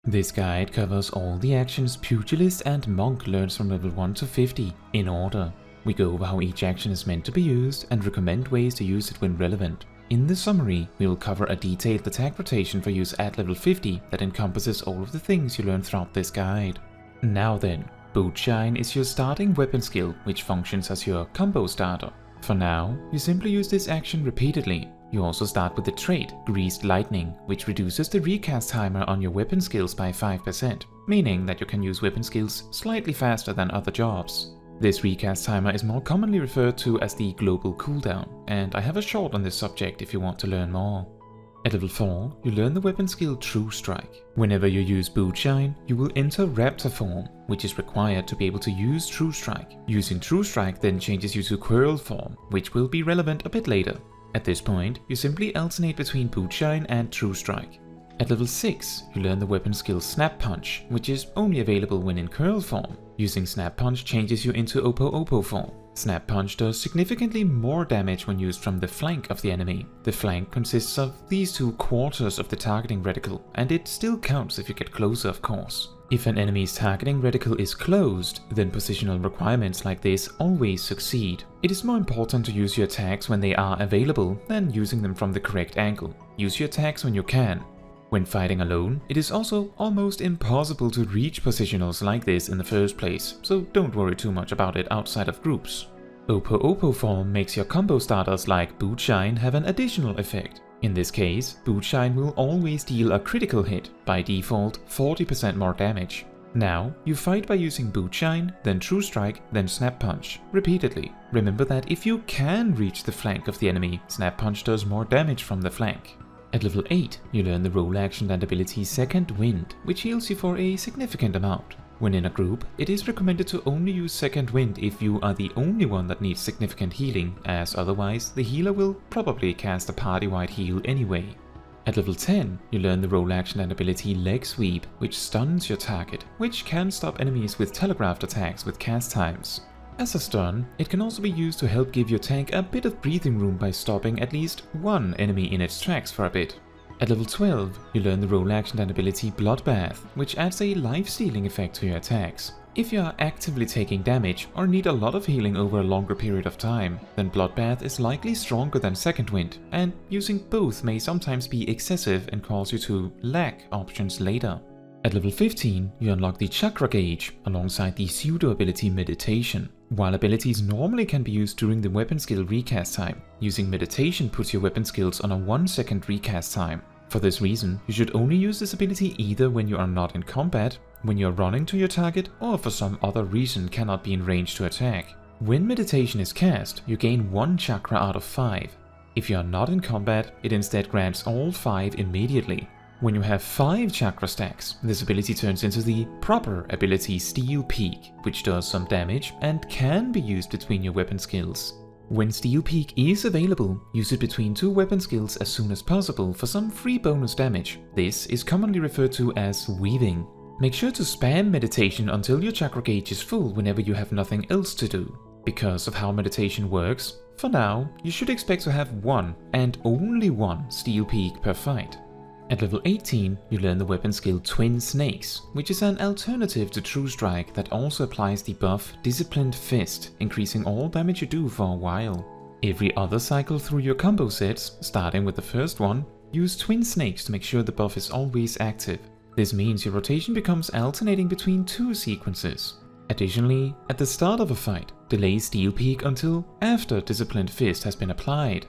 This guide covers all the actions Pugilist and Monk learns from level 1 to 50 in order. We go over how each action is meant to be used and recommend ways to use it when relevant. In the summary, we will cover a detailed attack rotation for use at level 50 that encompasses all of the things you learn throughout this guide. Now then, Bootshine is your starting weapon skill, which functions as your combo starter. For now, you simply use this action repeatedly. You also start with the trait, Greased Lightning, which reduces the recast timer on your weapon skills by 5%, meaning that you can use weapon skills slightly faster than other jobs. This recast timer is more commonly referred to as the global cooldown, and I have a short on this subject if you want to learn more. At level 4, you learn the weapon skill True Strike. Whenever you use Bootshine, you will enter Raptor form, which is required to be able to use True Strike. Using True Strike then changes you to Quirl form, which will be relevant a bit later. At this point, you simply alternate between Bootshine and True Strike. At level 6, you learn the weapon skill Snap Punch, which is only available when in Quirl form. Using Snap Punch changes you into Oppo form. Snap Punch does significantly more damage when used from the flank of the enemy. The flank consists of these two quarters of the targeting reticle, and it still counts if you get closer, of course. If an enemy's targeting reticle is closed, then positional requirements like this always succeed. It is more important to use your attacks when they are available than using them from the correct angle. Use your attacks when you can. When fighting alone, it is also almost impossible to reach positionals like this in the first place, so don't worry too much about it outside of groups. Oppo form makes your combo starters like Bootshine have an additional effect. In this case, Bootshine will always deal a critical hit, by default 40% more damage. Now, you fight by using Bootshine, then True Strike, then Snap Punch, repeatedly. Remember that if you can reach the flank of the enemy, Snap Punch does more damage from the flank. At level 8, you learn the role action and ability Second Wind, which heals you for a significant amount. When in a group, it is recommended to only use Second Wind if you are the only one that needs significant healing, as otherwise the healer will probably cast a party-wide heal anyway. At level 10, you learn the role action and ability Leg Sweep, which stuns your target, which can stop enemies with telegraphed attacks with cast times. As a stun, it can also be used to help give your tank a bit of breathing room by stopping at least one enemy in its tracks for a bit. At level 12, you learn the role action and ability Bloodbath, which adds a life-stealing effect to your attacks. If you are actively taking damage or need a lot of healing over a longer period of time, then Bloodbath is likely stronger than Second Wind, and using both may sometimes be excessive and cause you to lack options later. At level 15, you unlock the Chakra Gauge alongside the pseudo ability Meditation. While abilities normally can be used during the weapon skill recast time, using Meditation puts your weapon skills on a 1-second recast time. For this reason, you should only use this ability either when you are not in combat, when you are running to your target, or for some other reason cannot be in range to attack. When Meditation is cast, you gain 1 chakra out of 5. If you are not in combat, it instead grants all 5 immediately. When you have 5 chakra stacks, this ability turns into the proper ability Steel Peak, which does some damage and can be used between your weapon skills. When Steel Peak is available, use it between 2 weapon skills as soon as possible for some free bonus damage. This is commonly referred to as weaving. Make sure to spam Meditation until your chakra gauge is full whenever you have nothing else to do. Because of how Meditation works, for now, you should expect to have 1 and only 1 Steel Peak per fight. At level 18, you learn the weapon skill Twin Snakes, which is an alternative to True Strike that also applies the buff Disciplined Fist, increasing all damage you do for a while. Every other cycle through your combo sets, starting with the first one, use Twin Snakes to make sure the buff is always active. This means your rotation becomes alternating between 2 sequences. Additionally, at the start of a fight, delay Steel Peak until after Disciplined Fist has been applied.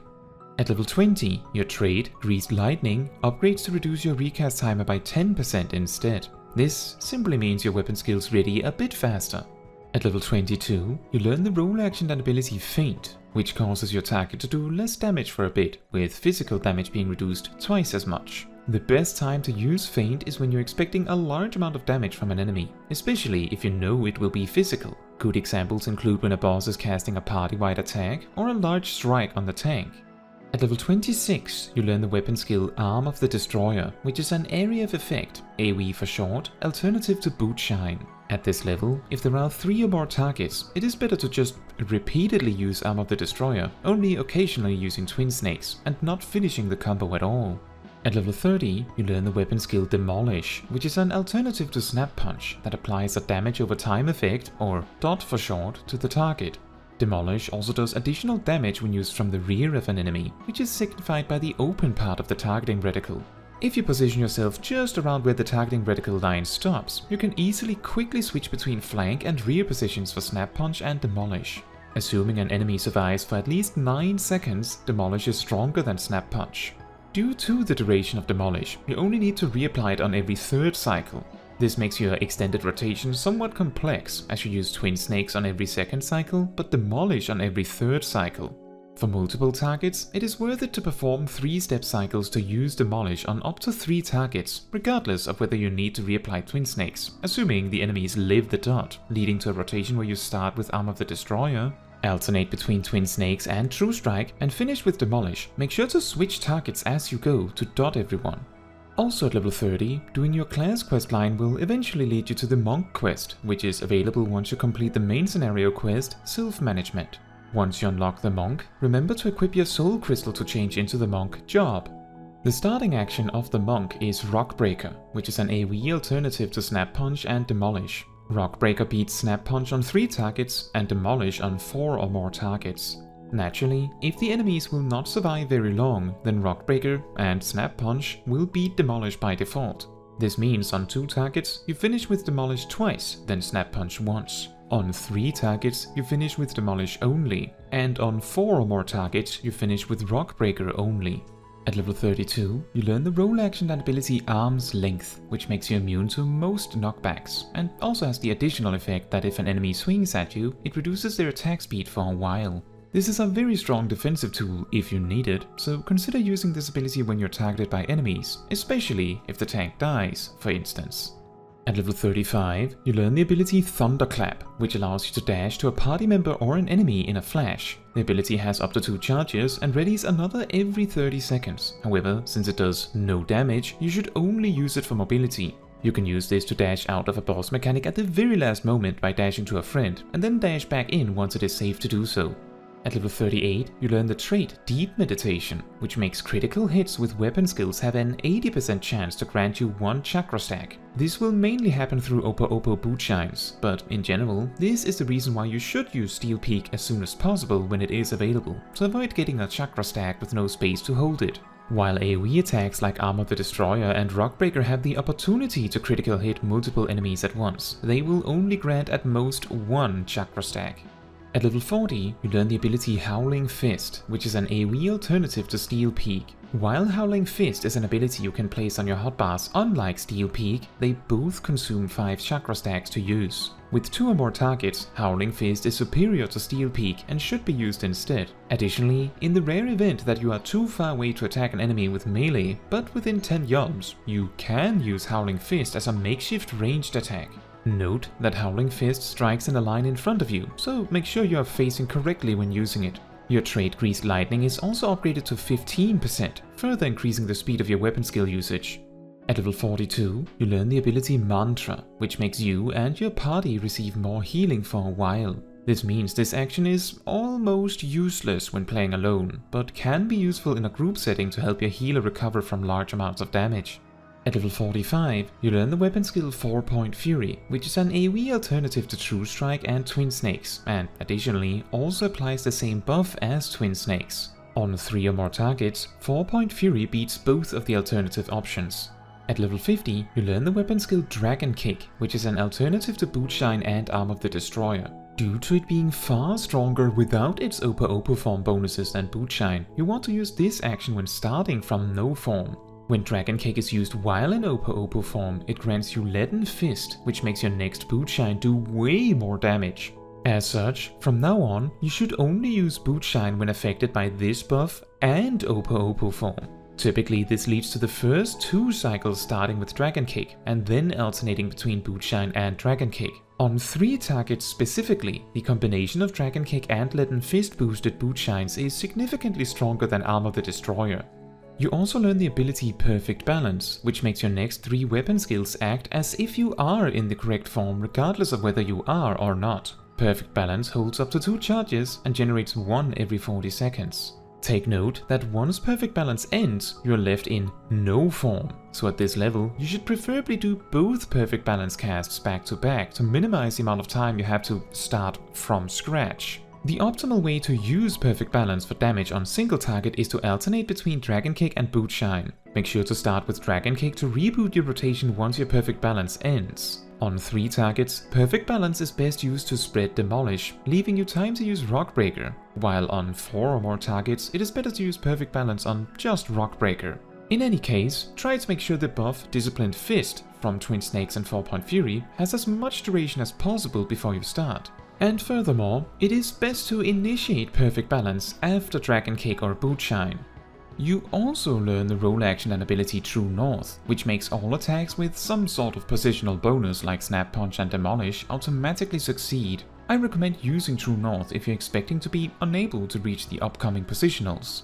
At level 20, your trait, Greased Lightning, upgrades to reduce your recast timer by 10% instead. This simply means your weapon skills ready a bit faster. At level 22, you learn the role action and ability Feint, which causes your target to do less damage for a bit, with physical damage being reduced twice as much. The best time to use Feint is when you're expecting a large amount of damage from an enemy, especially if you know it will be physical. Good examples include when a boss is casting a party-wide attack or a large strike on the tank. At level 26, you learn the weapon skill Arm of the Destroyer, which is an area of effect, AoE for short, alternative to Bootshine. At this level, if there are 3 or more targets, it is better to just repeatedly use Arm of the Destroyer, only occasionally using Twin Snakes, and not finishing the combo at all. At level 30, you learn the weapon skill Demolish, which is an alternative to Snap Punch that applies a damage over time effect, or dot for short, to the target. Demolish also does additional damage when used from the rear of an enemy, which is signified by the open part of the targeting reticle. If you position yourself just around where the targeting reticle line stops, you can easily quickly switch between flank and rear positions for Snap Punch and Demolish. Assuming an enemy survives for at least 9 seconds, Demolish is stronger than Snap Punch. Due to the duration of Demolish, you only need to reapply it on every 3rd cycle. This makes your extended rotation somewhat complex, as you use Twin Snakes on every 2nd cycle, but Demolish on every 3rd cycle. For multiple targets, it is worth it to perform 3-step cycles to use Demolish on up to 3 targets, regardless of whether you need to reapply Twin Snakes, assuming the enemies live the dot, leading to a rotation where you start with Arm of the Destroyer, alternate between Twin Snakes and True Strike, and finish with Demolish. Make sure to switch targets as you go to dot everyone. Also at level 30, doing your class questline will eventually lead you to the Monk quest, which is available once you complete the main scenario quest, Self-Management. Once you unlock the Monk, remember to equip your Soul Crystal to change into the Monk job. The starting action of the Monk is Rockbreaker, which is an AoE alternative to Snap Punch and Demolish. Rockbreaker beats Snap Punch on 3 targets and Demolish on 4 or more targets. Naturally, if the enemies will not survive very long, then Rockbreaker and Snap Punch will beat Demolish by default. This means on 2 targets, you finish with Demolish twice, then Snap Punch once. On 3 targets, you finish with Demolish only, and on 4 or more targets, you finish with Rockbreaker only. At level 32, you learn the role action and ability Arm's Length, which makes you immune to most knockbacks, and also has the additional effect that if an enemy swings at you, it reduces their attack speed for a while. This is a very strong defensive tool if you need it, so consider using this ability when you're targeted by enemies, especially if the tank dies, for instance. At level 35, you learn the ability Thunderclap, which allows you to dash to a party member or an enemy in a flash. The ability has up to 2 charges and readies another every 30 seconds. However, since it does no damage, you should only use it for mobility. You can use this to dash out of a boss mechanic at the very last moment by dashing to a friend, and then dash back in once it is safe to do so. At level 38, you learn the trait Deep Meditation, which makes critical hits with weapon skills have an 80% chance to grant you 1 chakra stack. This will mainly happen through Opo boot shines, but in general, this is the reason why you should use Steel Peak as soon as possible when it is available, to avoid getting a chakra stack with no space to hold it. While AoE attacks like Arm of the Destroyer and Rockbreaker have the opportunity to critical hit multiple enemies at once, they will only grant at most 1 chakra stack. At level 40, you learn the ability Howling Fist, which is an AoE alternative to Steel Peak. While Howling Fist is an ability you can place on your hotbars unlike Steel Peak, they both consume 5 chakra stacks to use. With 2 or more targets, Howling Fist is superior to Steel Peak and should be used instead. Additionally, in the rare event that you are too far away to attack an enemy with melee, but within 10 yalms, you can use Howling Fist as a makeshift ranged attack. Note that Howling Fist strikes in a line in front of you, so make sure you are facing correctly when using it. Your trait Greased Lightning is also upgraded to 15%, further increasing the speed of your weapon skill usage. At level 42, you learn the ability Mantra, which makes you and your party receive more healing for a while. This means this action is almost useless when playing alone, but can be useful in a group setting to help your healer recover from large amounts of damage. At level 45, you learn the weapon skill 4-Point Fury, which is an AoE alternative to True Strike and Twin Snakes, and additionally also applies the same buff as Twin Snakes. On 3 or more targets, 4-Point Fury beats both of the alternative options. At level 50, you learn the weapon skill Dragon Kick, which is an alternative to Bootshine and Arm of the Destroyer. Due to it being far stronger without its Opo form bonuses than Bootshine, you want to use this action when starting from no form. When Dragon Kick is used while in Opo form, it grants you Leaden Fist, which makes your next Bootshine do way more damage. As such, from now on, you should only use Bootshine when affected by this buff and Opo form. Typically, this leads to the first 2 cycles starting with Dragon Kick, and then alternating between Bootshine and Dragon Kick. On 3 targets specifically, the combination of Dragon Kick and Leaden Fist boosted Bootshines is significantly stronger than Arm of the Destroyer. You also learn the ability Perfect Balance, which makes your next 3 weapon skills act as if you are in the correct form regardless of whether you are or not. Perfect Balance holds up to 2 charges and generates 1 every 40 seconds. Take note that once Perfect Balance ends, you're left in no form. So at this level, you should preferably do both Perfect Balance casts back to back to minimize the amount of time you have to start from scratch. The optimal way to use Perfect Balance for damage on single target is to alternate between Dragon Kick and Boot Shine. Make sure to start with Dragon Kick to reboot your rotation once your Perfect Balance ends. On 3 targets, Perfect Balance is best used to spread Demolish, leaving you time to use Rock Breaker, while on 4 or more targets, it is better to use Perfect Balance on just Rock Breaker. In any case, try to make sure the buff Disciplined Fist from Twin Snakes and 4-Point Fury has as much duration as possible before you start. And furthermore, it is best to initiate Perfect Balance after Dragon Kick or Boot Shine. You also learn the role action and ability True North, which makes all attacks with some sort of positional bonus like Snap Punch and Demolish automatically succeed. I recommend using True North if you're expecting to be unable to reach the upcoming positionals.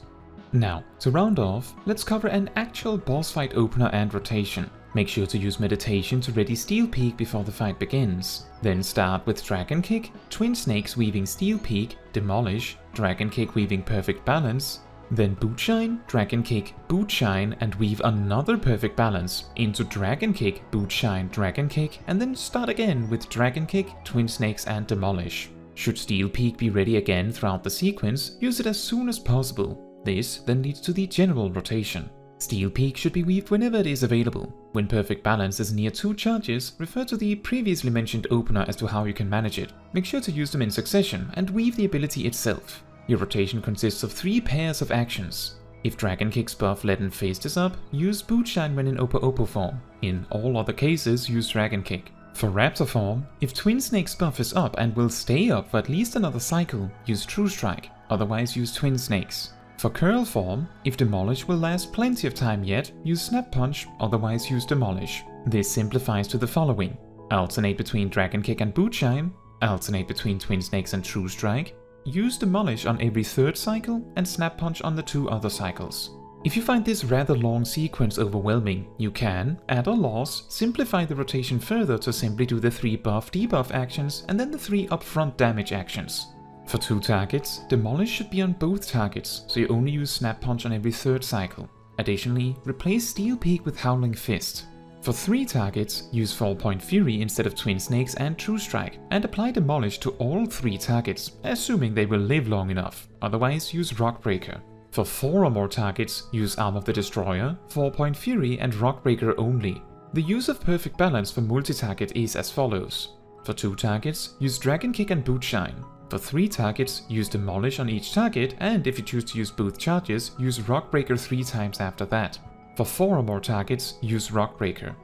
Now, to round off, let's cover an actual boss fight opener and rotation. Make sure to use Meditation to ready Steel Peak before the fight begins. Then start with Dragon Kick, Twin Snakes weaving Steel Peak, Demolish, Dragon Kick weaving Perfect Balance, then Boot Shine, Dragon Kick, Boot Shine and weave another Perfect Balance into Dragon Kick, Boot Shine, Dragon Kick, and then start again with Dragon Kick, Twin Snakes and Demolish. Should Steel Peak be ready again throughout the sequence, use it as soon as possible. This then leads to the general rotation. Steel Peak should be weaved whenever it is available. When Perfect Balance is near 2 charges, refer to the previously mentioned opener as to how you can manage it. Make sure to use them in succession and weave the ability itself. Your rotation consists of 3 pairs of actions. If Dragon Kick's buff Leaden Fist is up, use Boot Shine when in Opo form. In all other cases, use Dragon Kick. For Raptor form, if Twin Snake's buff is up and will stay up for at least another cycle, use True Strike, otherwise use Twin Snakes. For Curl form, if Demolish will last plenty of time yet, use Snap Punch, otherwise use Demolish. This simplifies to the following: alternate between Dragon Kick and Boot Shine, alternate between Twin Snakes and True Strike, use Demolish on every 3rd cycle, and Snap Punch on the 2 other cycles. If you find this rather long sequence overwhelming, you can, at a loss, simplify the rotation further to simply do the 3 buff-debuff actions and then the 3 upfront damage actions. For 2 targets, Demolish should be on both targets, so you only use Snap Punch on every 3rd cycle. Additionally, replace Steel Peak with Howling Fist. For 3 targets, use 4-Point Fury instead of Twin Snakes and True Strike, and apply Demolish to all 3 targets, assuming they will live long enough, otherwise use Rock Breaker. For 4 or more targets, use Arm of the Destroyer, 4-Point Fury and Rock Breaker only. The use of Perfect Balance for multi-target is as follows. For 2 targets, use Dragon Kick and Boot Shine. For 3 targets, use Demolish on each target, and if you choose to use both charges, use Rock Breaker 3 times after that. For 4 or more targets, use Rock Breaker.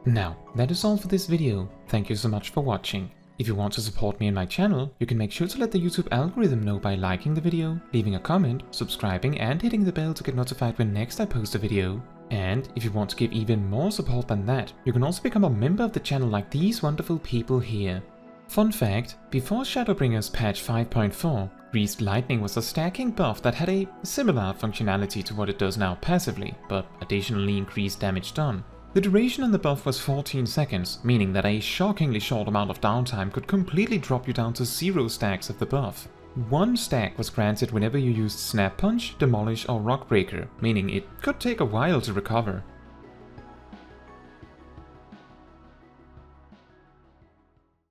Now, that is all for this video. Thank you so much for watching. If you want to support me and my channel, you can make sure to let the YouTube algorithm know by liking the video, leaving a comment, subscribing and hitting the bell to get notified when next I post a video. And if you want to give even more support than that, you can also become a member of the channel like these wonderful people here. Fun fact, before Shadowbringers patch 5.4, Greased Lightning was a stacking buff that had a similar functionality to what it does now passively, but additionally increased damage done. The duration on the buff was 14 seconds, meaning that a shockingly short amount of downtime could completely drop you down to 0 stacks of the buff. 1 stack was granted whenever you used Snap Punch, Demolish or Rock Breaker, meaning it could take a while to recover.